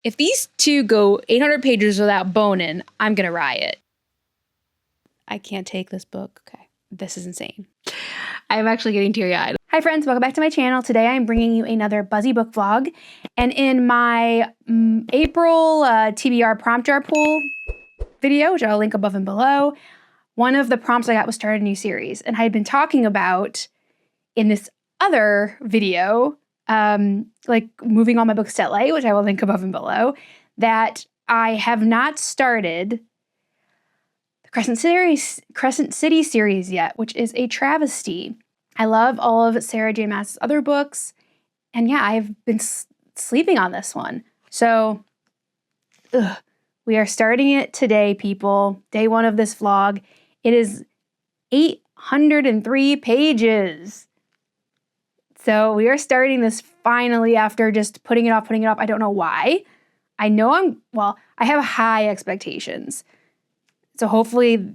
If these two go 800 pages without boning, I'm going to riot. I can't take this book. Okay. This is insane. I'm actually getting teary-eyed. Hi friends, welcome back to my channel. Today I'm bringing you another Buzzy book vlog. And in my April TBR prompt jar pool video, which I'll link above and below, one of the prompts I got was start a new series. And I had been talking about in this other video, like moving all my books to LA, which I will link above and below, that I have not started the Crescent City series yet, which is a travesty. I love all of Sarah J. Maas's other books, and yeah, I've been sleeping on this one. So, we are starting it today, people. Day one of this vlog. It is 803 pages. So we are starting this finally after just putting it off. I don't know why. I know I have high expectations. So hopefully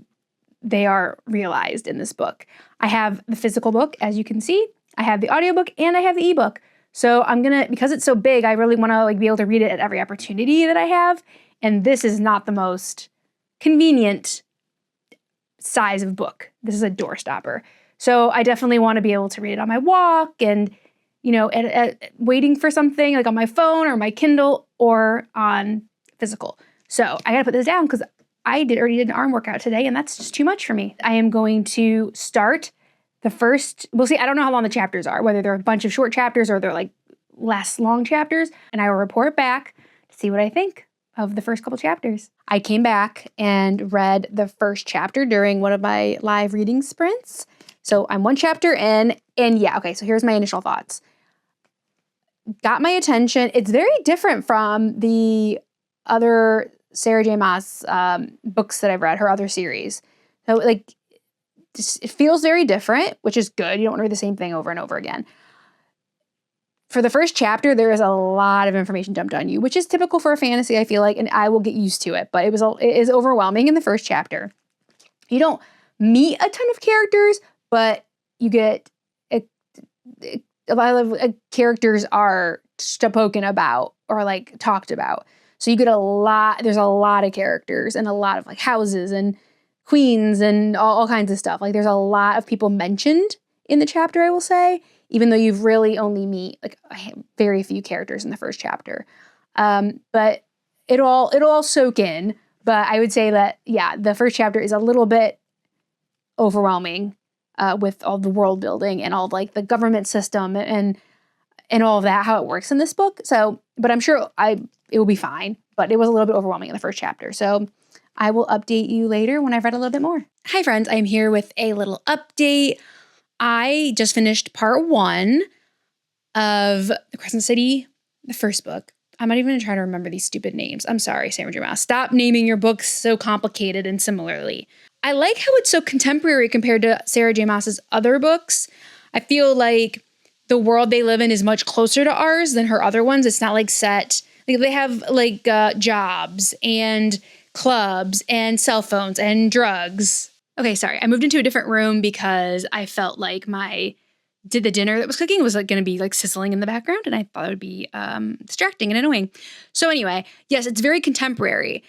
they are realized in this book. I have the physical book, as you can see. I have the audiobook and I have the ebook. So because it's so big, I really want to be able to read it at every opportunity that I have. And this is not the most convenient size of book. This is a doorstopper. So I definitely want to be able to read it on my walk and, waiting for something like on my phone or my Kindle or on physical. So I got to put this down because I already did an arm workout today and that's just too much for me. I am going to start the first, we'll see, I don't know how long the chapters are, whether they're a bunch of short chapters or they're less long chapters, and I will report back to see what I think of the first couple chapters. I came back and read the first chapter during one of my live reading sprints. So I'm one chapter in, and yeah, okay, so here's my initial thoughts. Got my attention. It's very different from the other Sarah J. Maas books that I've read, her other series. So it feels very different, which is good. You don't want to read the same thing over and over again. For the first chapter, there is a lot of information dumped on you, which is typical for a fantasy, I feel like, and I will get used to it, but it is overwhelming in the first chapter. You don't meet a ton of characters, but you get a lot of characters are spoken about or talked about. So you get there's a lot of characters and a lot of houses and queens and all kinds of stuff. There's a lot of people mentioned in the chapter, I will say, even though you've really only meet very few characters in the first chapter. But it'll all soak in. But I would say that, yeah, the first chapter is a little bit overwhelming with all the world building and all the government system and all of that, how it works in this book. So, but I'm sure it will be fine. But it was a little bit overwhelming in the first chapter. So I will update you later when I've read a little bit more. Hi friends, I'm here with a little update. I just finished part 1 of the Crescent City, the first book. I'm not even going to try to remember these stupid names. I'm sorry, Sarah J. Maas. Stop naming your books so complicated and similarly. I like how it's so contemporary compared to Sarah J. Maas's other books. I feel like the world they live in is much closer to ours than her other ones. It's not set. They have jobs and clubs and cell phones and drugs. Okay, sorry. I moved into a different room because I felt like the dinner that was cooking was going to be sizzling in the background, and I thought it would be distracting and annoying. So anyway, yes, it's very contemporary.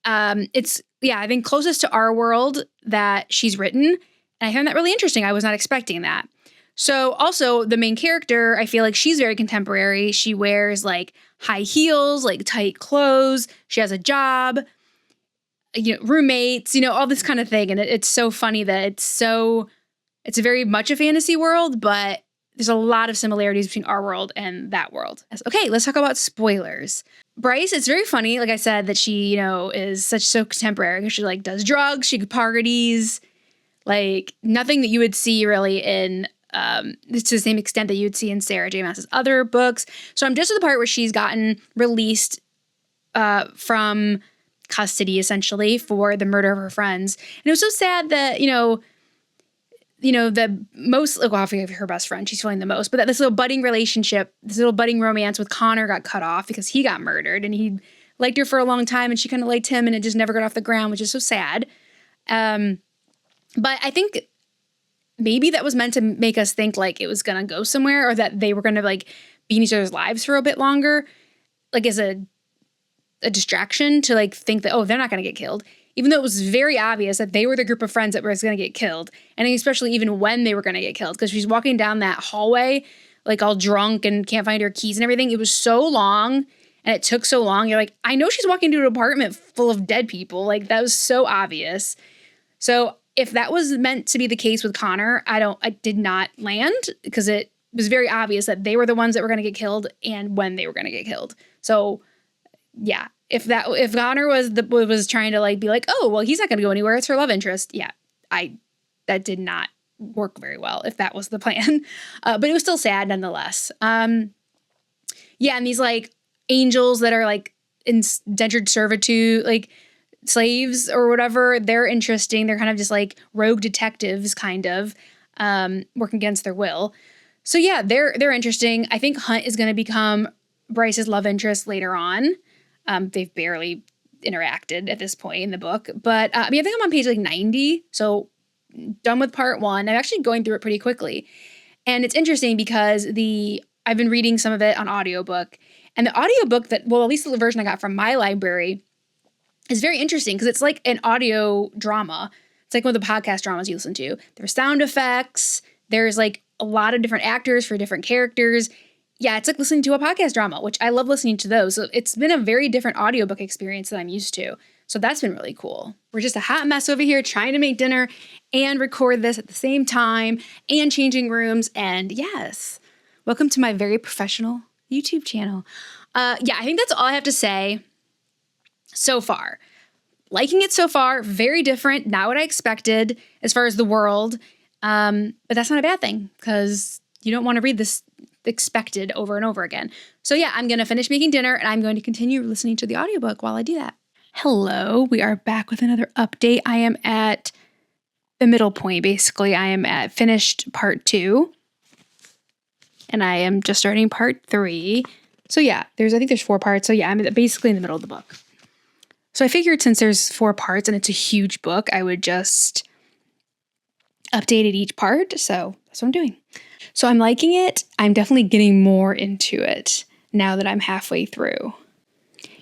I think closest to our world that she's written, and I found that really interesting. I was not expecting that. So also the main character, I feel like she's very contemporary. She wears high heels, tight clothes. She has a job, roommates, all this kind of thing. And it's so funny that it's very much a fantasy world, but there's a lot of similarities between our world and that world. Okay, let's talk about spoilers. Bryce, it's very funny, like I said, that she, is so contemporary. She does drugs, she parties, nothing that you would see really in to the same extent that you would see in Sarah J. Maas's other books. So I'm just at the part where she's gotten released from custody, essentially, for the murder of her friends. And it was so sad that, the most, obviously her best friend, she's feeling the most, but that this little budding relationship, this little budding romance with Connor got cut off because he got murdered, and he liked her for a long time, and she kind of liked him, and it just never got off the ground, which is so sad. But I think maybe that was meant to make us think it was going to go somewhere, or that they were going to be in each other's lives for a bit longer, as a a distraction to like think that, oh, they're not going to get killed. Even though it was very obvious that they were the group of friends that was going to get killed. And especially even when they were going to get killed. Because she's walking down that hallway, like all drunk and can't find her keys and everything. It was so long and it took so long. You're like, I know she's walking to an apartment full of dead people. Like that was so obvious. So if that was meant to be the case with Connor, I did not land because it was very obvious that they were the ones that were going to get killed and when they were going to get killed. So yeah. If Connor was trying to like be like, oh, well, he's not going to go anywhere. It's her love interest. Yeah, that did not work very well if that was the plan. But it was still sad nonetheless. Yeah, and these like angels that are like indentured servitude, like slaves or whatever, they're interesting. They're kind of just like rogue detectives, kind of working against their will. So yeah, they're interesting. I think Hunt is going to become Bryce's love interest later on. They've barely interacted at this point in the book. But I think I'm on page like 90. So done with part 1. I'm actually going through it pretty quickly. And it's interesting because I've been reading some of it on audiobook. And the audiobook at least the version I got from my library is very interesting because it's like an audio drama. It's like one of the podcast dramas you listen to. There's sound effects. There's like a lot of different actors for different characters. Yeah, it's like listening to a podcast drama, which I love listening to those. So it's been a very different audiobook experience that I'm used to. So that's been really cool. We're just a hot mess over here trying to make dinner and record this at the same time and changing rooms. And yes, welcome to my very professional YouTube channel. Yeah, I think that's all I have to say so far. Liking it so far, very different, not what I expected as far as the world. But that's not a bad thing because you don't want to read this expected over and over again. So yeah, I'm going to finish making dinner and I'm going to continue listening to the audiobook while I do that. Hello, we are back with another update. I am at the middle point, basically. I am at finished part 2 and I am just starting part 3. So yeah, I think there's 4 parts. So yeah, I'm basically in the middle of the book. So I figured since there's 4 parts and it's a huge book, I would just update it each part. So that's what I'm doing. So I'm liking it. I'm definitely getting more into it now that I'm halfway through.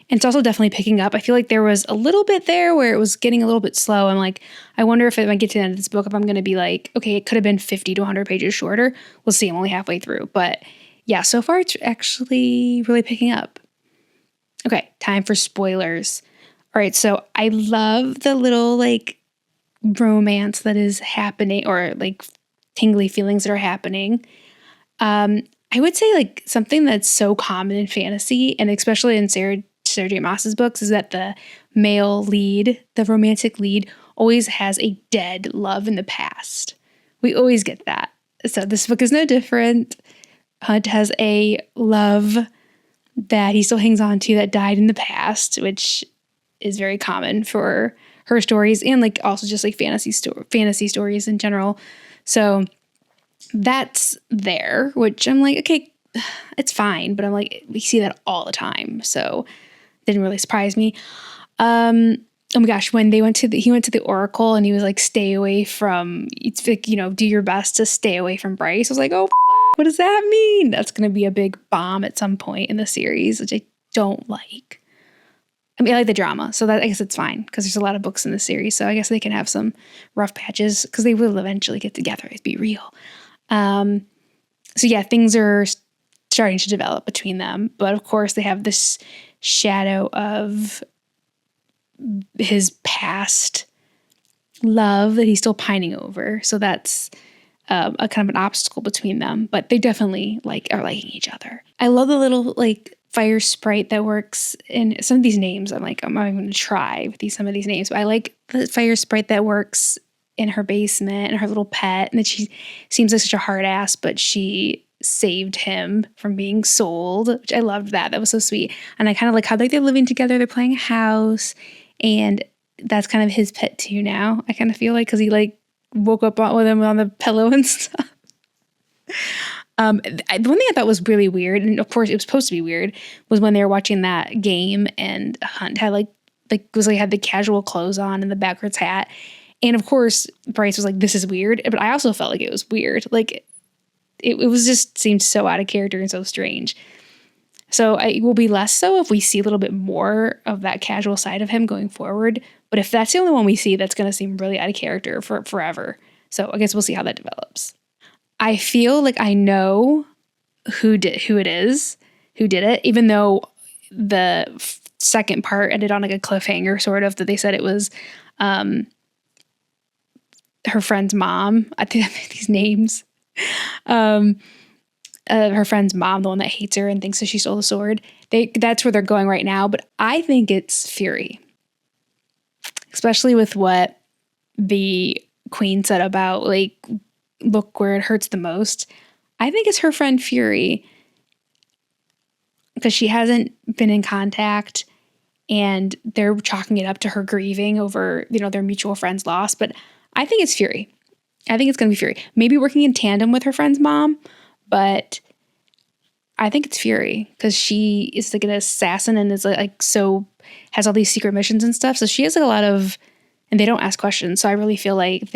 And it's also definitely picking up. I feel like there was a little bit there where it was getting a little bit slow. I'm like, I wonder if I get to the end of this book, if I'm going to be like, okay, it could have been 50 to 100 pages shorter. We'll see. I'm only halfway through. But yeah, so far it's actually really picking up. Okay, time for spoilers. All right, so I love the little like romance that is happening or like tingly feelings that are happening. I would say like something that's so common in fantasy and especially in Sarah J. Maas's books is that the male lead, the romantic lead, always has a dead love in the past. We always get that. So this book is no different. Hunt has a love that he still hangs on to that died in the past, which is very common for her stories and like also just like fantasy stories in general. So that's there, which I'm like, okay, it's fine. But I'm like, we see that all the time. So it didn't really surprise me. Oh my gosh, when he went to the Oracle and he was like, stay away from, it's like, do your best to stay away from Bryce. I was like, oh, what does that mean? That's going to be a big bomb at some point in the series, which I don't like. I mean, I like the drama, so that I guess it's fine because there's a lot of books in the series. So I guess they can have some rough patches because they will eventually get together. Let's be real. So yeah, things are starting to develop between them, but of course they have this shadow of his past love that he's still pining over. So that's a kind of an obstacle between them, but they definitely are liking each other. I love the little like fire sprite that works in some of these names. I'm not going to try with some of these names, but I like the fire sprite that works in her basement and her little pet, and that she seems like such a hard ass, but she saved him from being sold, which I loved that. That was so sweet. And I kind of like how they're living together, they're playing a house, and that's kind of his pet too now. I kind of feel like because he like woke up with him on the pillow and stuff. The one thing I thought was really weird, and of course it was supposed to be weird, was when they were watching that game and Hunt had had the casual clothes on and the backwards hat. And of course Bryce was like, this is weird. But I also felt like it was weird. Like it was just seemed so out of character and so strange. So it will be less so if we see a little bit more of that casual side of him going forward. But if that's the only one we see, that's going to seem really out of character for forever. So I guess we'll see how that develops. I feel like I know who it is, who did it, even though the second part ended on like a cliffhanger, sort of, that they said it was her friend's mom. I think I made these names. Her friend's mom, the one that hates her and thinks that she stole the sword. That's where they're going right now. But I think it's Fury, especially with what the queen said about, like, look where it hurts the most. I think it's her friend Fury, because she hasn't been in contact and they're chalking it up to her grieving over, their mutual friend's loss. But I think it's Fury. I think it's going to be Fury. Maybe working in tandem with her friend's mom, but I think it's Fury because she is like an assassin and is like so has all these secret missions and stuff. So she has like a lot of, and they don't ask questions. So I really feel like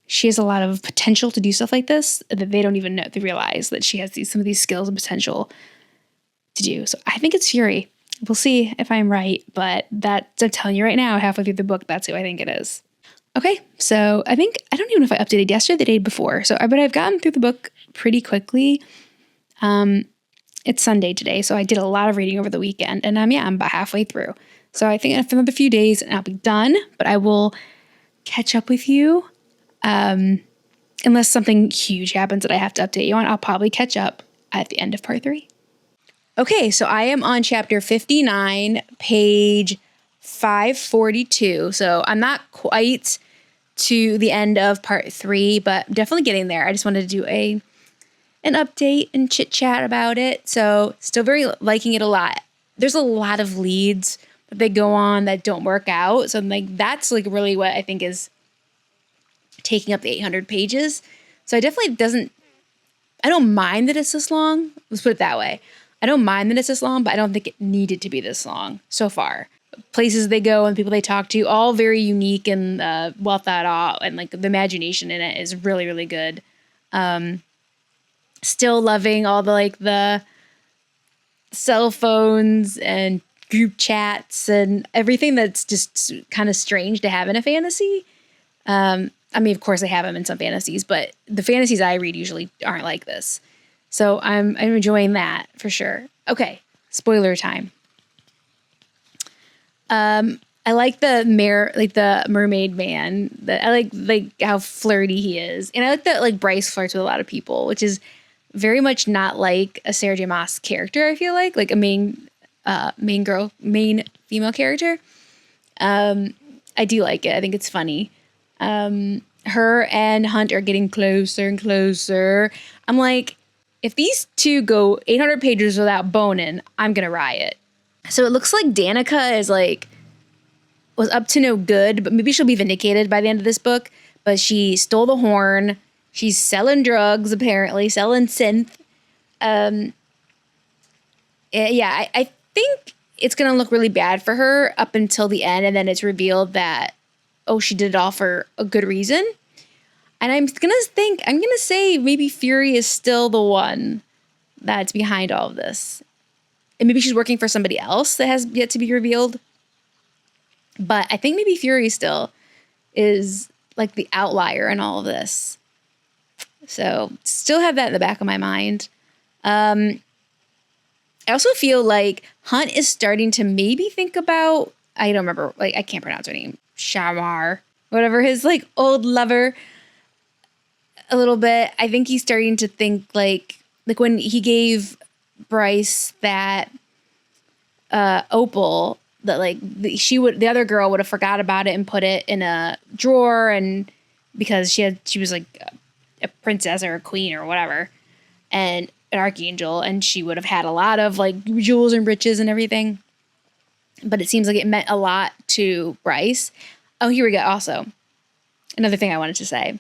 she has a lot of potential to do stuff like this that they don't even know. They realize that she has some of these skills and potential to do. So I think it's Fury. We'll see if I'm right, but I'm telling you right now, halfway through the book, that's who I think it is. Okay, so I don't even know if I updated yesterday or the day before. But I've gotten through the book pretty quickly. It's Sunday today, so I did a lot of reading over the weekend, and I'm about halfway through. So I think after another few days, and I'll be done. But I will catch up with you, unless something huge happens that I have to update you on. I'll probably catch up at the end of part 3. Okay, so I am on chapter 59, page 542. So I'm not quite to the end of part 3, but definitely getting there. I just wanted to do an update and chit chat about it. So still very liking it a lot. There's a lot of leads that they go on that don't work out. So that's really what I think is taking up the 800 pages. So I definitely I don't mind that it's this long. Let's put it that way. I don't mind that it's this long, but I don't think it needed to be this long so far. Places they go and people they talk to, all very unique and well thought out, and the imagination in it is really, really good. Still loving all the cell phones and group chats and everything that's just kind of strange to have in a fantasy. Of course I have them in some fantasies, but the fantasies I read usually aren't like this. So I'm enjoying that for sure. Okay, spoiler time. I like the mermaid man. I like how flirty he is, and I like that Bryce flirts with a lot of people, which is very much not like a Sarah J. Maas character. I feel like a main female character. I do like it. I think it's funny. Her and Hunt are getting closer and closer. I'm like, if these two go 800 pages without boning, I'm gonna riot. So it looks like Danica is was up to no good, but maybe she'll be vindicated by the end of this book. But she stole the horn. She's selling drugs, apparently, selling synth. I think it's going to look really bad for her up until the end. And then it's revealed that, she did it all for a good reason. And I'm going to say maybe Fury is still the one that's behind all of this. And maybe she's working for somebody else that has yet to be revealed. But I think maybe Fury still is the outlier in all of this. So still have that in the back of my mind. I also feel like Hunt is starting to maybe think about, I don't remember, I can't pronounce her name, Shamar, whatever, his old lover a little bit. I think he's starting to think when he gave Bryce that opal, that the other girl would have forgot about it and put it in a drawer, and because she was a princess or a queen or whatever, and an archangel, and she would have had a lot of jewels and riches and everything. But it seems like it meant a lot to Bryce. Oh, here we go. Also, another thing I wanted to say.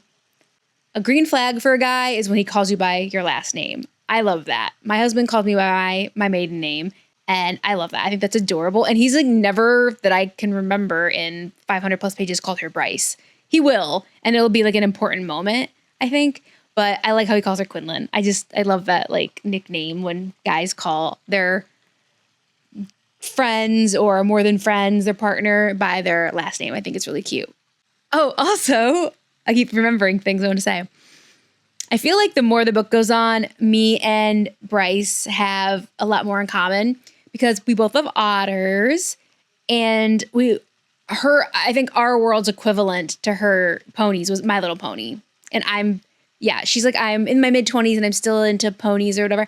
A green flag for a guy is when he calls you by your last name. I love that. My husband called me by my maiden name, and I love that. I think that's adorable. And he's never, that I can remember in 500 plus pages, called her Bryce. He will, and it'll be an important moment, I think. But I like how he calls her Quinlan. I love that like nickname when guys call their friends or more than friends, their partner by their last name. I think it's really cute. Oh, also, I keep remembering things I want to say. I feel like the more the book goes on, me and Bryce have a lot more in common because we both love otters, and I think our world's equivalent to her ponies was My Little Pony. And she's like, I'm in my mid-20s and I'm still into ponies or whatever.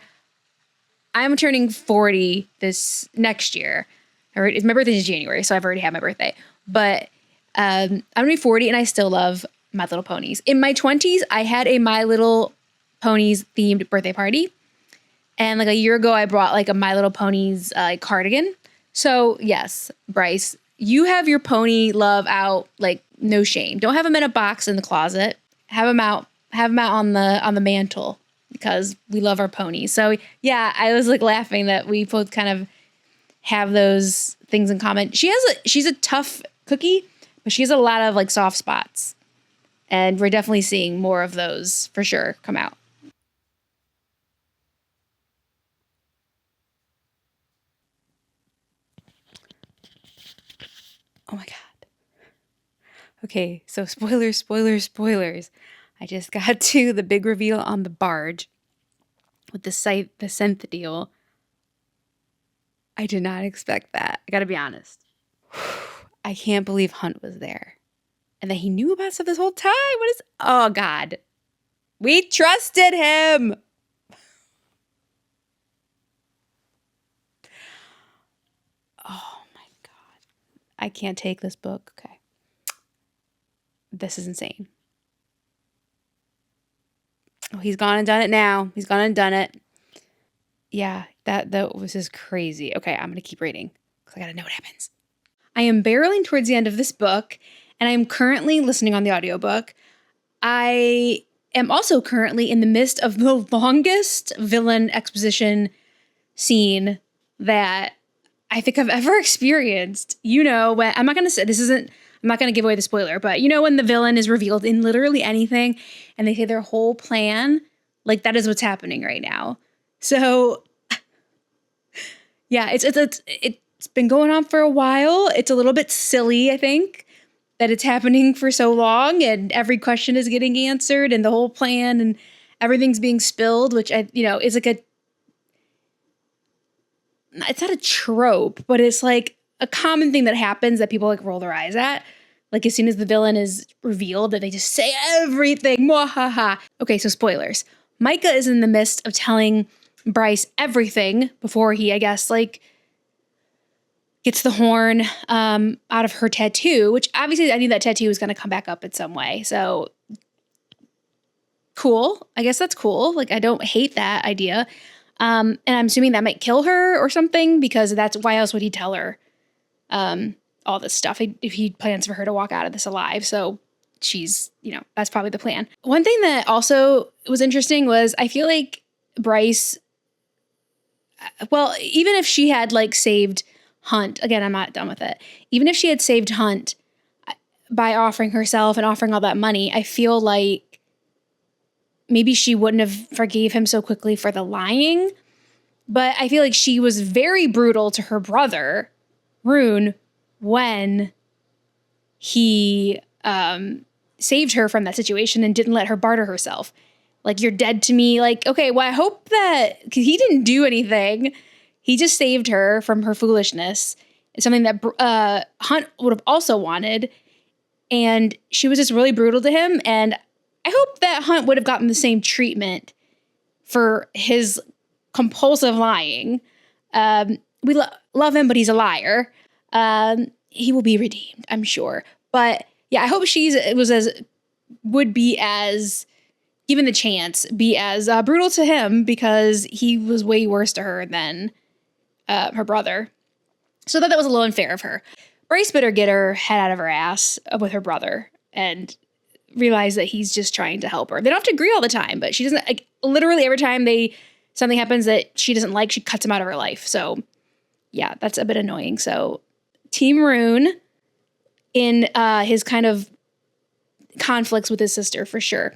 I'm turning 40 this next year. My birthday is January, so I've already had my birthday. But I'm going to be 40 and I still love My Little Ponies. In my 20s, I had a My Little Ponies themed birthday party. And like a year ago, I brought like a My Little Ponies cardigan. So yes, Bryce, you have your pony love out like no shame. Don't have them in a box in the closet. Have them out on the mantle because we love our ponies. So yeah, I was like laughing that we both kind of have those things in common. She's a tough cookie, but she has a lot of like soft spots. And we're definitely seeing more of those for sure come out. Oh my God. Okay, so spoilers. I just got to the big reveal on the barge with the synth deal. I did not expect that. I gotta be honest. I can't believe Hunt was there. And that he knew about stuff this whole time. Oh God. We trusted him. Oh my God. I can't take this book. Okay. This is insane. Oh, he's gone and done it now. He's gone and done it. Yeah, that was just crazy. Okay, I'm going to keep reading because I got to know what happens. I am barreling towards the end of this book, and I'm currently listening on the audiobook. I am also currently in the midst of the longest villain exposition scene that I think I've ever experienced. You know, when I'm not going to give away the spoiler, but you know when the villain is revealed in literally anything and they say their whole plan, like that is what's happening right now. So yeah, it's been going on for a while. It's a little bit silly, I think, that it's happening for so long and every question is getting answered and the whole plan and everything's being spilled, which is like it's not a trope, but it's like a common thing that happens that people like roll their eyes at. Like as soon as the villain is revealed, that they just say everything. Mwahaha. Okay, so spoilers. Micah is in the midst of telling Bryce everything before he, I guess, like gets the horn out of her tattoo, which obviously I knew that tattoo was going to come back up in some way. So cool. I guess that's cool. Like I don't hate that idea. And I'm assuming that might kill her or something because why else would he tell her all this stuff if he plans for her to walk out of this alive. So she's, that's probably the plan. One thing that also was interesting was I feel like Bryce, well, even if she had like saved Hunt, again, I'm not done with it. Even if she had saved Hunt by offering herself and offering all that money, I feel like maybe she wouldn't have forgave him so quickly for the lying. But I feel like she was very brutal to her brother, Rune, when he saved her from that situation and didn't let her barter herself. Like, you're dead to me. Like, okay, well, I hope that, because he didn't do anything. He just saved her from her foolishness. It's something that Hunt would have also wanted. And she was just really brutal to him. And I hope that Hunt would have gotten the same treatment for his compulsive lying. We love him, but he's a liar. He will be redeemed, I'm sure. But yeah, I hope would be as, given the chance, be as brutal to him because he was way worse to her than her brother. So that was a little unfair of her. Bryce better get her head out of her ass with her brother and realize that he's just trying to help her. They don't have to agree all the time, but she doesn't, like, literally every time something happens that she doesn't like, she cuts him out of her life. So yeah, that's a bit annoying. So Team Rune in his kind of conflicts with his sister for sure.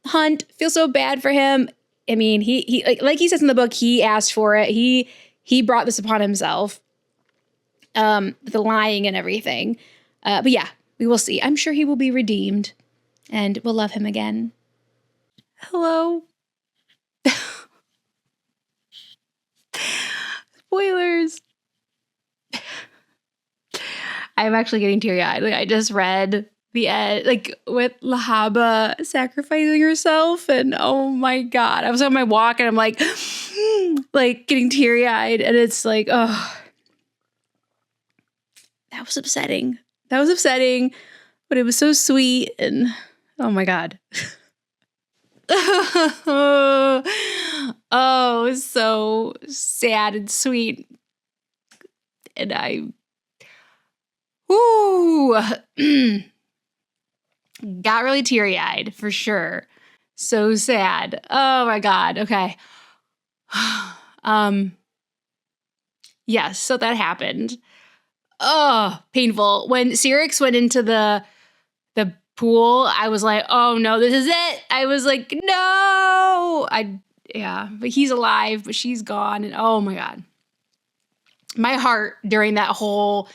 Hunt, feel so bad for him. I mean, he like he says in the book, he asked for it. He brought this upon himself. The lying and everything. But yeah, we will see. I'm sure he will be redeemed and we'll love him again. Hello. Spoilers. I'm actually getting teary-eyed. Like, I just read the end, like with Lahaba sacrificing herself, and oh my God, I was on my walk and I'm like, like getting teary-eyed, and it's like, oh, that was upsetting. That was upsetting, but it was so sweet, and oh my God. Oh, it was so sad and sweet. And got really teary-eyed for sure. So sad. Oh my God. Okay. Yes, so that happened. Oh, painful. When Syrinx went into the pool, I was like, oh no, this is it. I was like, no. Yeah, but he's alive, but she's gone. And oh my God. My heart during that whole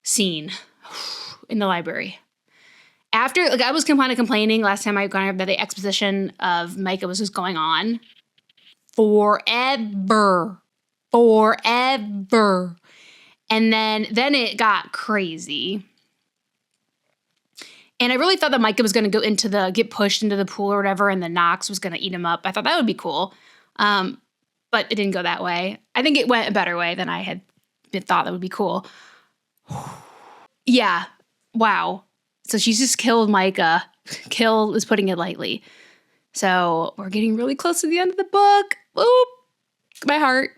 scene in the library. After, like, I was kind of complaining last time I'd gone over that the exposition of Micah was just going on forever. And then it got crazy. And I really thought that Micah was going to get pushed into the pool or whatever, and the Nox was going to eat him up. I thought that would be cool. But it didn't go that way. I think it went a better way than I had thought that would be cool. Yeah. Wow. So she's just killed Micah. Kill is putting it lightly. So we're getting really close to the end of the book. Whoop. My heart.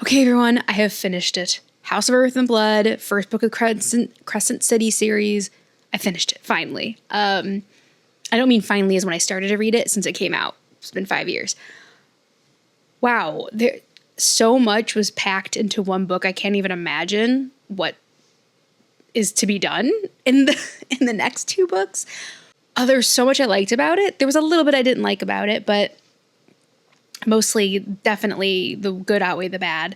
Okay, everyone. I have finished it. House of Earth and Blood, first book of Crescent City series. I finished it, finally. I don't mean finally as when I started to read it, since it came out. It's been 5 years. Wow, so much was packed into one book. I can't even imagine what is to be done in the next two books. There's so much I liked about it. There was a little bit I didn't like about it, but mostly, definitely, the good outweigh the bad.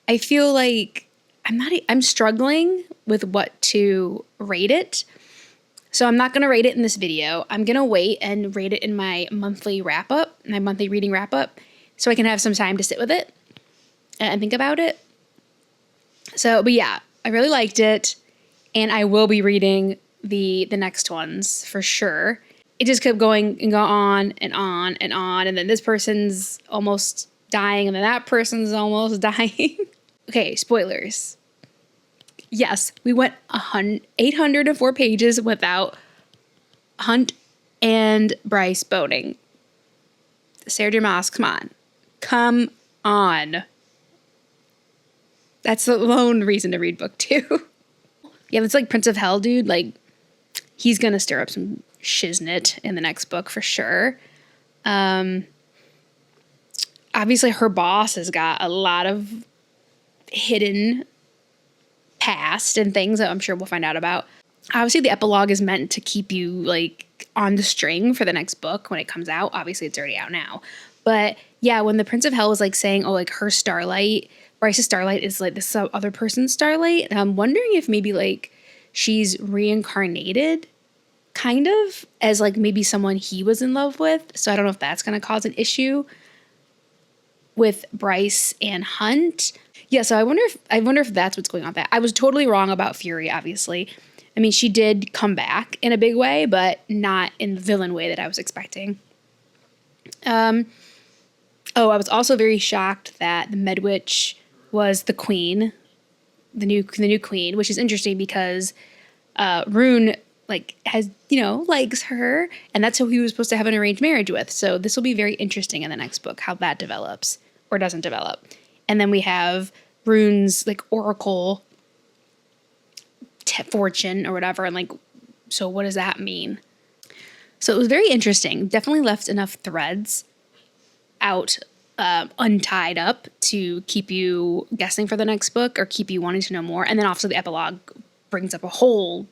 I feel like I'm struggling with what to rate it. So I'm not going to rate it in this video. I'm going to wait and rate it in my monthly reading wrap up, so I can have some time to sit with it and think about it. So, but yeah, I really liked it, and I will be reading the next ones for sure. It just kept going and go on and on and on, and then this person's almost dying, and then that person's almost dying. Okay, spoilers. Yes, we went 804 pages without Hunt and Bryce boning. Sarah J. Maas, come on. Come on. That's the lone reason to read book 2. Yeah, it's like Prince of Hell, dude. Like, he's going to stir up some shiznit in the next book for sure. Obviously, her boss has got a lot of hidden past and things that I'm sure we'll find out about. Obviously, the epilogue is meant to keep you like on the string for the next book when it comes out. Obviously, it's already out now. But yeah, when the Prince of Hell was like saying, oh, like her Starlight, Bryce's Starlight is like this other person's Starlight. And I'm wondering if maybe like she's reincarnated kind of as like maybe someone he was in love with. So I don't know if that's going to cause an issue with Bryce and Hunt. Yeah, so I wonder if that's what's going on with that. I was totally wrong about Fury, obviously. I mean, she did come back in a big way, but not in the villain way that I was expecting. I was also very shocked that the Medwitch was the queen, the new queen, which is interesting because Rune like has, likes her, and that's who he was supposed to have an arranged marriage with. So this will be very interesting in the next book, how that develops or doesn't develop. And then we have Rune's like oracle fortune or whatever. And like, so what does that mean? So it was very interesting. Definitely left enough threads out, untied up to keep you guessing for the next book or keep you wanting to know more. And then also the epilogue brings up a whole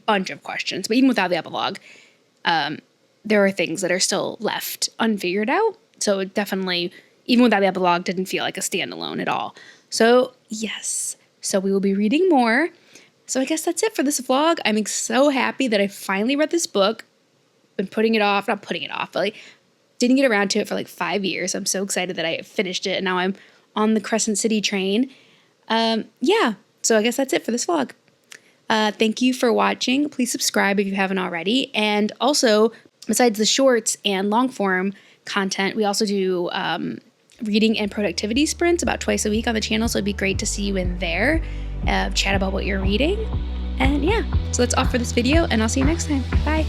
bunch of questions. But even without the epilogue, there are things that are still left unfigured out. So it definitely, even without the epilogue, didn't feel like a standalone at all. So yes, so we will be reading more. So I guess that's it for this vlog. I'm so happy that I finally read this book. Been putting it off, not putting it off, but like didn't get around to it for like 5 years. I'm so excited that I finished it and now I'm on the Crescent City train. Yeah, so I guess that's it for this vlog. Thank you for watching. Please subscribe if you haven't already. And also, besides the shorts and long form content, we also do reading and productivity sprints about twice a week on the channel. So it'd be great to see you in there, chat about what you're reading. And yeah, so that's all for this video and I'll see you next time. Bye.